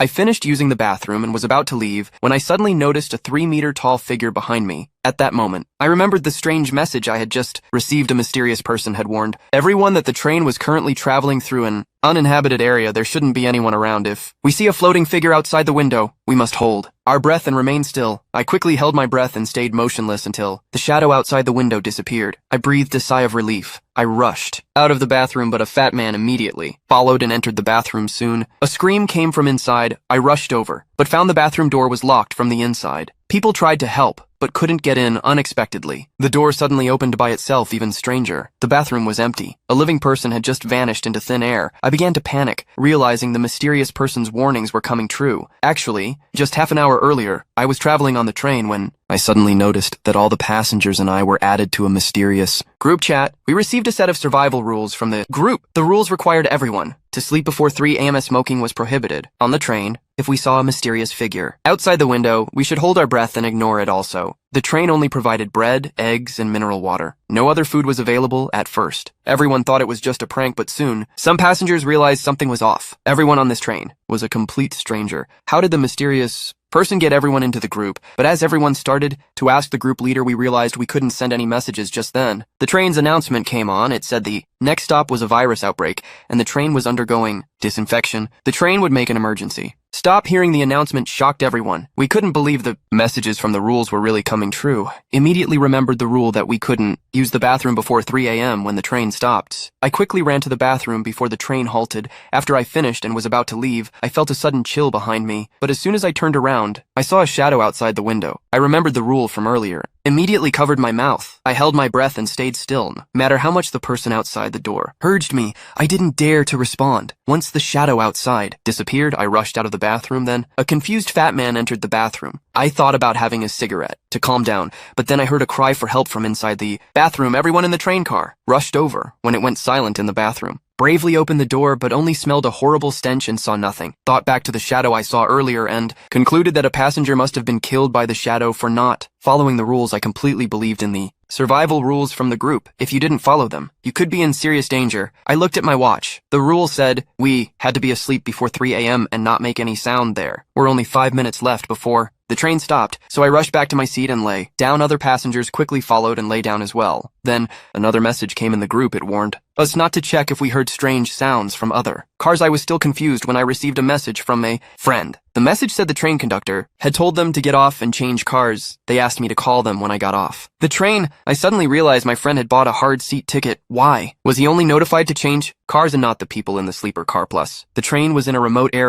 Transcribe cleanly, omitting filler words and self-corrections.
I finished using the bathroom and was about to leave when I suddenly noticed a 3-meter tall figure behind me. At that moment, I remembered the strange message I had just received. A mysterious person had warned everyone that the train was currently traveling through an uninhabited area. There shouldn't be anyone around. If we see a floating figure outside the window, we must hold our breath and remain still. I quickly held my breath and stayed motionless until the shadow outside the window disappeared. I breathed a sigh of relief. I rushed out of the bathroom, but a fat man immediately followed and entered the bathroom soon. A scream came from inside. I rushed over, but found the bathroom door was locked from the inside. People tried to help, but couldn't get in. Unexpectedly, the door suddenly opened by itself. Even stranger, the bathroom was empty. A living person had just vanished into thin air. I began to panic, realizing the mysterious person's warnings were coming true. Actually, just half an hour earlier, I was traveling on the train when I suddenly noticed that all the passengers and I were added to a mysterious group chat. We received a set of survival rules from the group. The rules required everyone to sleep before 3 a.m. Smoking was prohibited. On the train, if we saw a mysterious figure outside the window, we should hold our breath and ignore it also. The train only provided bread, eggs, and mineral water. No other food was available at first. Everyone thought it was just a prank, but soon, some passengers realized something was off. Everyone on this train was a complete stranger. How did the mysterious person get everyone into the group? But as everyone started to ask the group leader, we realized we couldn't send any messages just then. The train's announcement came on. It said the next stop was a virus outbreak, and the train was undergoing disinfection. The train would make an emergency stop. Hearing the announcement shocked everyone. We couldn't believe the messages from the rules were really coming true. Immediately remembered the rule that we couldn't use the bathroom before 3 a.m. when the train stopped. I quickly ran to the bathroom before the train halted. After I finished and was about to leave, I felt a sudden chill behind me, but as soon as I turned around, I saw a shadow outside the window. I remembered the rule from earlier. Immediately covered my mouth. I held my breath and stayed still. No matter how much the person outside the door urged me, I didn't dare to respond. Once the shadow outside disappeared, I rushed out of the bathroom. Then a confused fat man entered the bathroom. I thought about having a cigarette to calm down, but then I heard a cry for help from inside the bathroom. Everyone in the train car rushed over when it went silent in the bathroom. Bravely opened the door, but only smelled a horrible stench and saw nothing. Thought back to the shadow I saw earlier and concluded that a passenger must have been killed by the shadow for not following the rules. I completely believed in the survival rules from the group. If you didn't follow them, you could be in serious danger. I looked at my watch. The rule said we had to be asleep before 3 a.m. and not make any sound. There were only 5 minutes left before the train stopped, so I rushed back to my seat and lay down. Other passengers quickly followed and lay down as well. Then another message came in the group. It warned us not to check if we heard strange sounds from other cars. I was still confused when I received a message from a friend. The message said the train conductor had told them to get off and change cars. They asked me to call them when I got off the train. I suddenly realized my friend had bought a hard seat ticket. Why was he only notified to change cars and not the people in the sleeper car? Plus, the train was in a remote area.